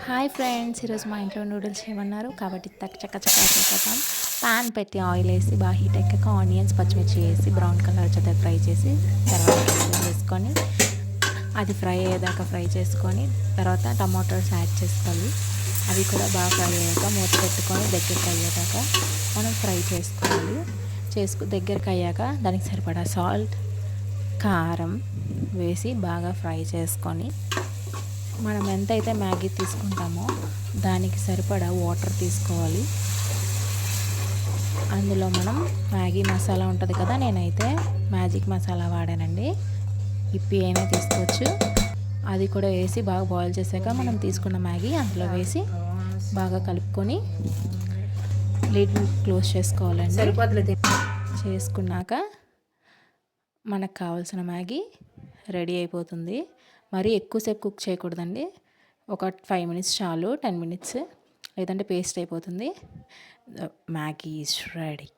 Hi friends, ఈరోజు మా ఇంట్లో నూడిల్స్ చేయమన్నారు కాబట్టి చక్క చక్క చేసేద్దాం. పాన్ పెట్టి ఆయిల్ వేసి బాగా హీట్ ఎక్కాక ఆనియన్స్ పచ్చిమిర్చి వేసి బ్రౌన్ కలర్ వచ్చేది ఫ్రై చేసి తర్వాత వేసుకొని అది ఫ్రై అయ్యేదాకా ఫ్రై చేసుకొని తర్వాత టమాటోస్ యాడ్ చేసుకోవాలి. అవి కూడా బాగా ఫ్రై అయ్యాక మూత పెట్టుకొని దగ్గరికి అయ్యేదాకా మనం ఫ్రై చేసుకోవాలి. దగ్గరికి అయ్యాక దానికి సరిపడా సాల్ట్, కారం వేసి బాగా ఫ్రై చేసుకొని మనం ఎంతైతే మ్యాగీ తీసుకుంటామో దానికి సరిపడా వాటర్ తీసుకోవాలి. అందులో మనం మ్యాగీ మసాలా ఉంటుంది కదా, నేనైతే మ్యాజిక్ మసాలా వాడానండి. ఇప్పి అయినా తీసుకోవచ్చు. అది కూడా వేసి బాగా బాయిల్ చేశాక మనం తీసుకున్న మ్యాగీ అందులో వేసి బాగా కలుపుకొని లిడ్ క్లోజ్ చేసుకోవాలండి. చేసుకున్నాక మనకు కావాల్సిన మ్యాగీ రెడీ అయిపోతుంది. మరీ ఎక్కువసేపు కుక్ చేయకూడదండి. ఒక 5 మినిట్స్ చాలు, 10 మినిట్స్, లేదంటే పేస్ట్ అయిపోతుంది. Maggi is ready.